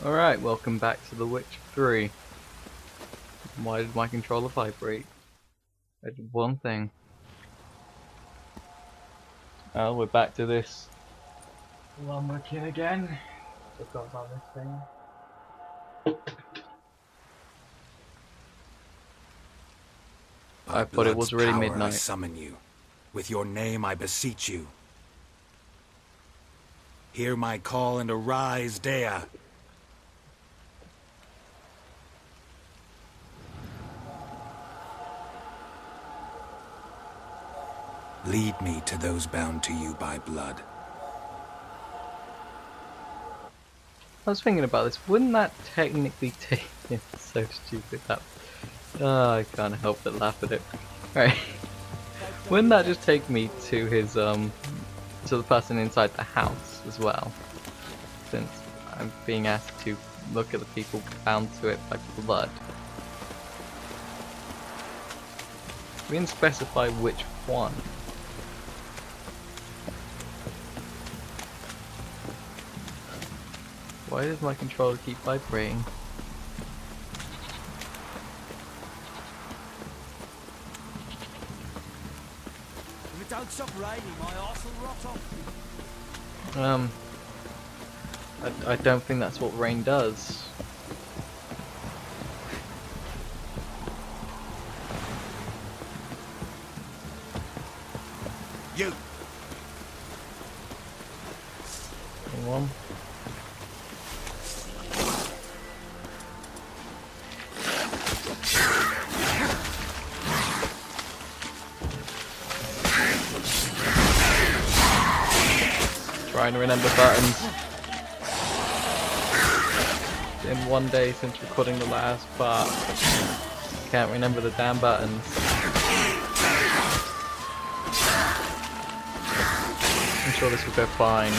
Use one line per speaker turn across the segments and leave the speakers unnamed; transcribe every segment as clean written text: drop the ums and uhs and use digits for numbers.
Alright, welcome back to The Witcher 3. Why did my controller vibrate? I did one thing. Oh, we're back to this. One working again. Forgot about this thing. I thought it was really midnight.
I summon you. With your name I beseech you. Hear my call and arise, Dea. Lead me to those bound to you by blood.
I was thinking about this. Wouldn't that technically take... It's so stupid that... Oh, I can't help but laugh at it. Right. Wouldn't that just take me to his, to the person inside the house as well? Since I'm being asked to look at the people bound to it by blood. We didn't specify which one. Why does my controller keep vibrating?
If it don't stop raining, my arse will rot off.
I don't think that's what rain does.
You!
Anyone? Trying to remember buttons. It's been one day since recording the last part. Can't remember the damn buttons. I'm sure this will go fine.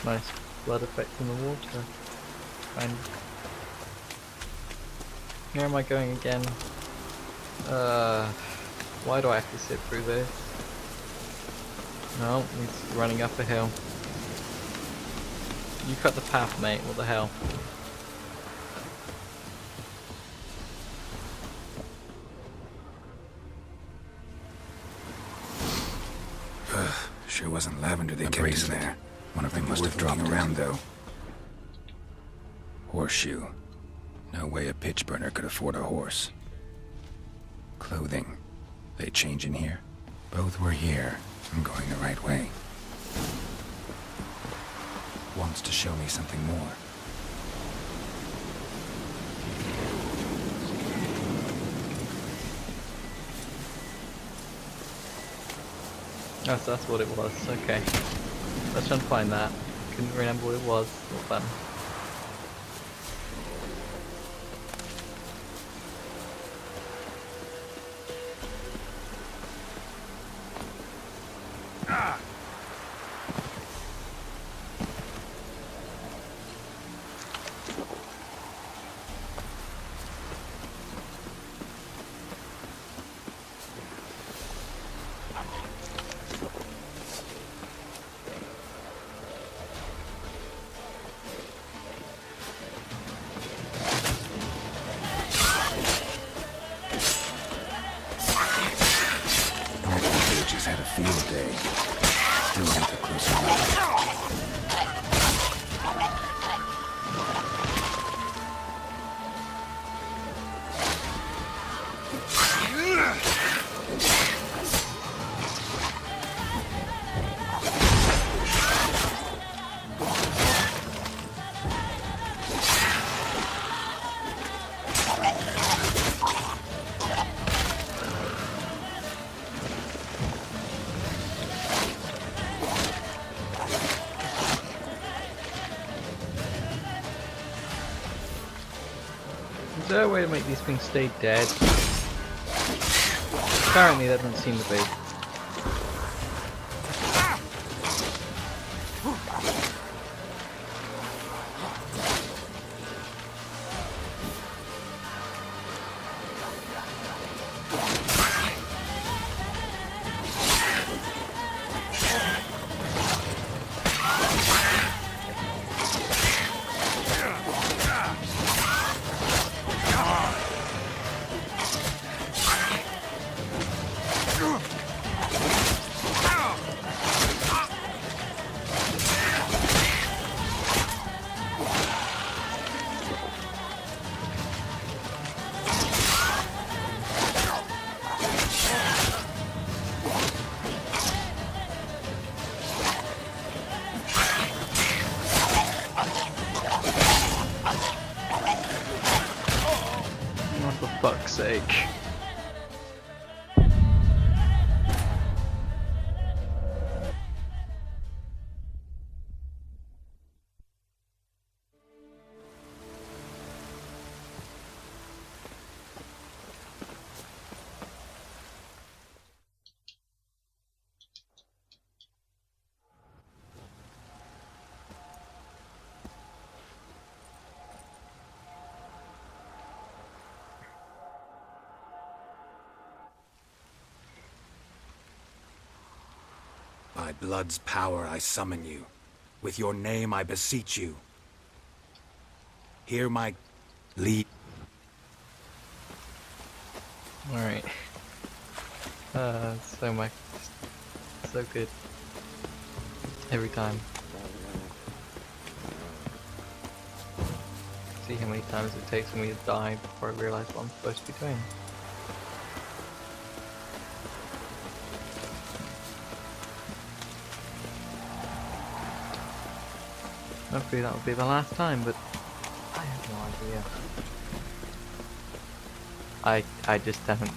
Nice blood effect in the water. Fine. Where am I going again? Why do I have to sit through this? No, he's running up a hill. You cut the path, mate, what the hell?
Sure wasn't lavender they kept in there. One of them must have dropped around, though. Horseshoe. No way a pitch burner could afford a horse. Clothing. They change in here? Both were here. I'm going the right way. Wants to show me something more.
Oh, so that's what it was, okay. Let's try and find that. Couldn't remember what it was. Not fun.
Had a field day. Still have to close enough.
Is there a way to make these things stay dead? Apparently that doesn't seem to be. fuck's sake.
By blood's power I summon you. With your name I beseech you. Hear my lead.
Alright. So good. Every time. See how many times it takes for me to die before I realise what I'm supposed to be doing. Hopefully that'll be the last time, but I have no idea. I just haven't.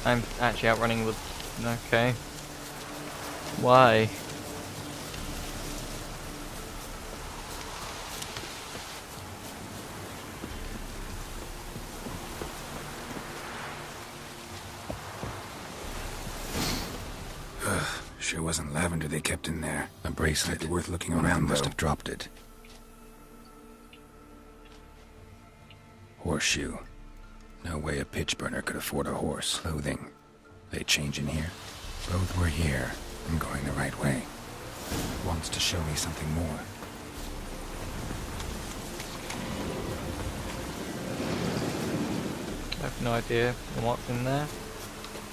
I'm actually outrunning with... Okay. Why?
Sure wasn't lavender they kept in there. A bracelet worth looking around, must have dropped it. Horseshoe. No way a pitch burner could afford a horse. Clothing. They change in here? Both were here. I'm going the right way. Wants to show me something more.
I have no idea what's in there,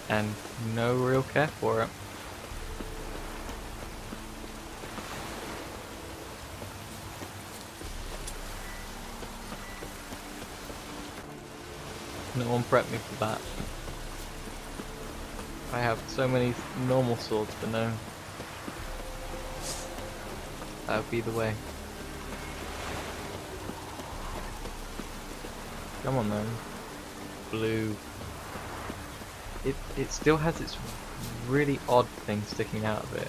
and no real care for it. No one prepped me for that. I have so many normal swords, but no. That would be the way. Come on then. Blue. It still has its really odd thing sticking out of it.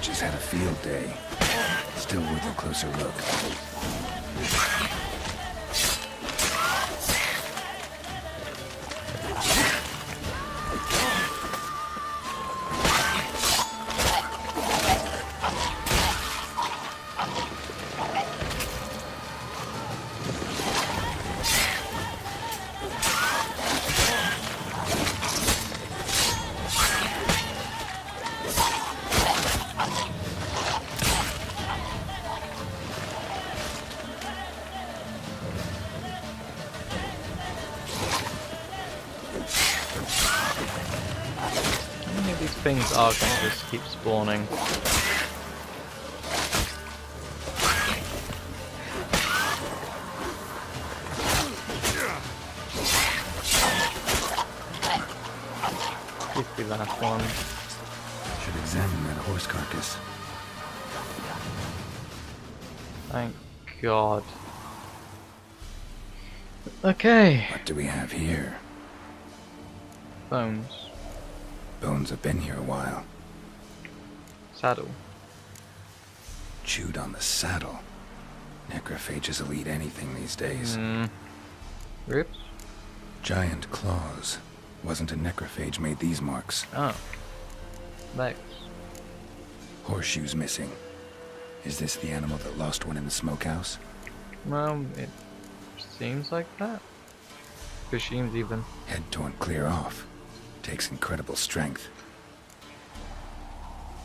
Just had a field day. Still worth a closer look.
Things are going to just keep spawning. This be the last one.
Should examine that horse carcass.
Thank God. Okay.
What do we have here?
Bones.
Bones have been here a while.
Saddle.
Chewed on the saddle. Necrophages will eat anything these days.
Ribs?
Giant claws. Wasn't a necrophage made these marks.
Oh. Legs.
Horseshoes missing. Is this the animal that lost one in the smokehouse?
Well, it seems like that. Machines even.
Head torn clear off. Takes incredible strength.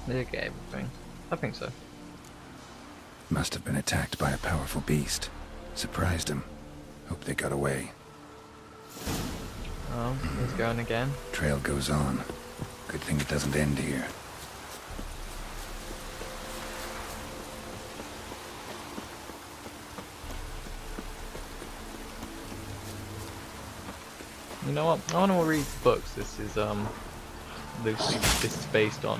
They get everything. I think so.
Must have been attacked by a powerful beast. Surprised him. Hope they got away.
Oh, he's going again.
Trail goes on. Good thing it doesn't end here.
You know what? I want to read the books. This is loosely this is based on.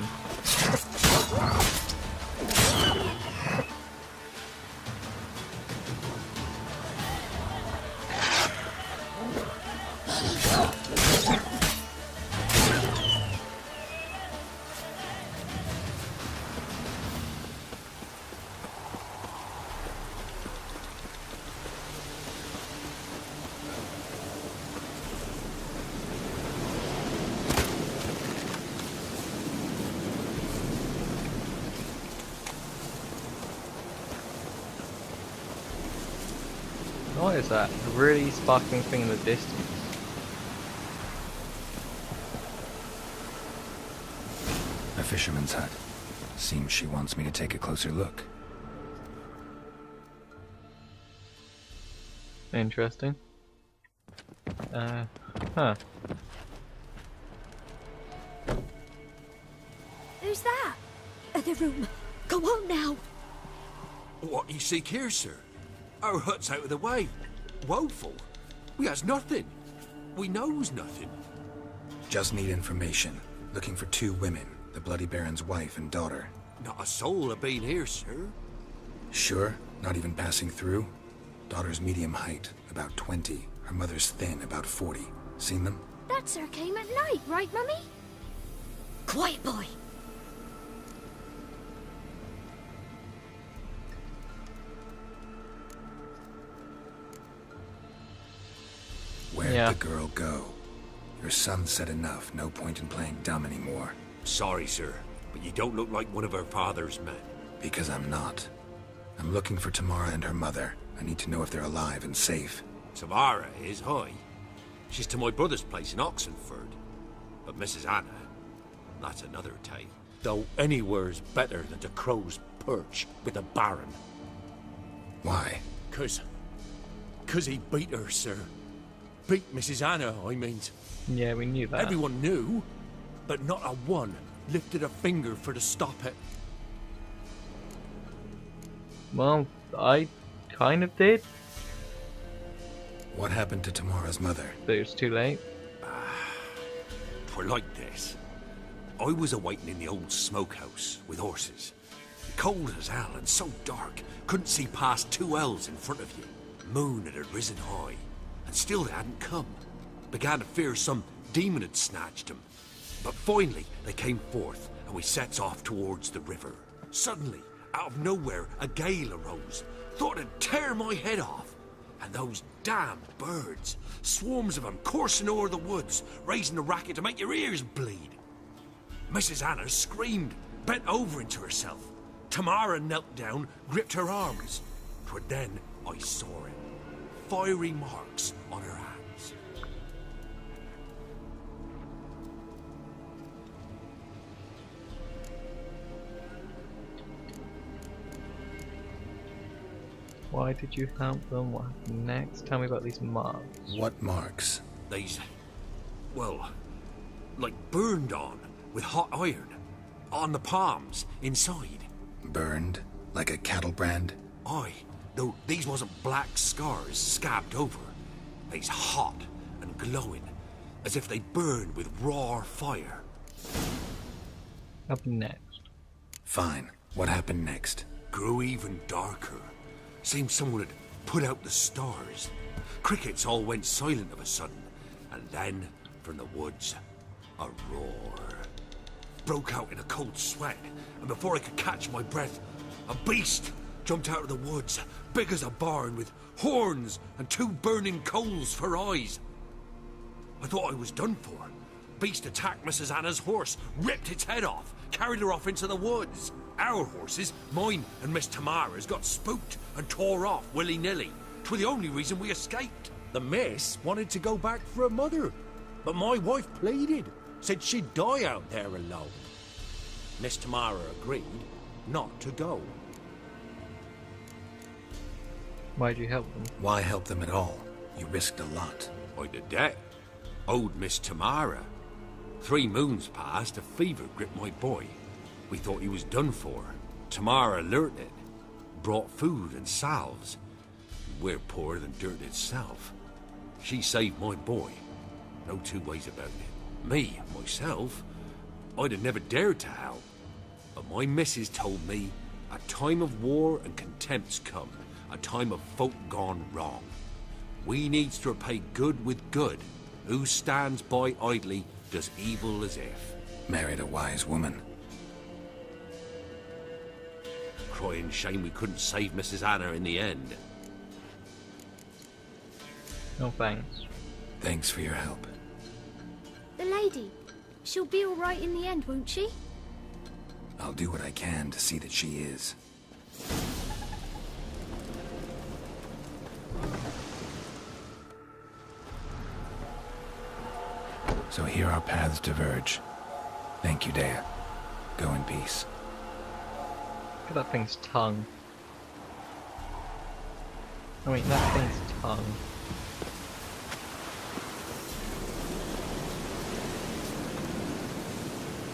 What is that? A really sparkling thing in the distance.
A fisherman's hut. Seems she wants me to take a closer look.
Interesting. Huh.
Who's that? The room. Go on now.
What you seek here, sir? Our hut's out of the way. Woeful. We has nothing. We knows nothing.
Just need information. Looking for 2 women. The Bloody Baron's wife and daughter.
Not a soul have been here, sir.
Sure? Not even passing through? Daughter's medium height, about 20. Her mother's thin, about 40. Seen them?
That sir came at night, right, Mummy? Quiet, boy.
Where'd
Yeah.
the girl go? Your son said enough. No point in playing dumb anymore.
Sorry, sir, but you don't look like one of our father's men.
Because I'm not. I'm looking for Tamara and her mother. I need to know if they're alive and safe.
Tamara is, hi. She's to my brother's place in Oxenford. But Mrs. Anna, that's another tale. Though anywhere's better than to Crow's Perch with the Baron.
Why?
Cause he beat her, sir. Beat Mrs. Anna, I mean.
Yeah, we knew that.
Everyone knew, but not a one lifted a finger for to stop it.
Well, I kind of did,
What happened to Tamara's mother?
but it was too late.
Twere like this. I was awaiting in the old smokehouse with horses. Cold as hell and so dark, couldn't see past 2 ells in front of you. Moon had risen high, and still they hadn't come. Began to fear some demon had snatched them. But finally they came forth, and we sets off towards the river. Suddenly, out of nowhere, a gale arose. Thought it'd tear my head off. And those damn birds, swarms of them coursing o'er the woods, raising a racket to make your ears bleed. Mrs. Anna screamed, bent over into herself. Tamara knelt down, gripped her arms. 'Twere then I saw it. Fiery marks on her hands.
Why did you help them? What happened next? Tell me about these marks.
What marks?
These, well, like burned on with hot iron. On the palms, inside.
Burned? Like a cattle brand?
Aye, though these wasn't black scars scabbed over. They's hot and glowing, as if they burned with raw fire.
Up next.
Fine. What happened next?
Grew even darker. Seemed someone had put out the stars. Crickets all went silent of a sudden, and then, from the woods, a roar. Broke out in a cold sweat, and before I could catch my breath, a beast jumped out of the woods, big as a barn, with horns and 2 burning coals for eyes. I thought I was done for. Beast attacked Mrs. Anna's horse, ripped its head off, carried her off into the woods. Our horses, mine and Miss Tamara's, got spooked and tore off willy-nilly. 'Twas the only reason we escaped. The miss wanted to go back for her mother, but my wife pleaded, said she'd die out there alone. Miss Tamara agreed not to go.
Why'd you help them?
Why help them at all? You risked a lot.
I did that. Owed Miss Tamara. 3 moons passed, a fever gripped my boy. We thought he was done for. Tamara learnt it. Brought food and salves. We're poorer than dirt itself. She saved my boy. No 2 ways about it. Me, myself, I'd have never dared to help. But my missus told me a time of war and contempt's come. A time of folk gone wrong. We needs to repay good with good. Who stands by idly does evil as if.
Married a wise woman.
Crying shame we couldn't save Mrs. Anna in the end.
No thanks.
Thanks for your help.
The lady. She'll be all right in the end, won't she?
I'll do what I can to see that she is. So here our paths diverge. Thank you, Dea. Go in peace.
Look at that thing's tongue. I mean, that thing's tongue.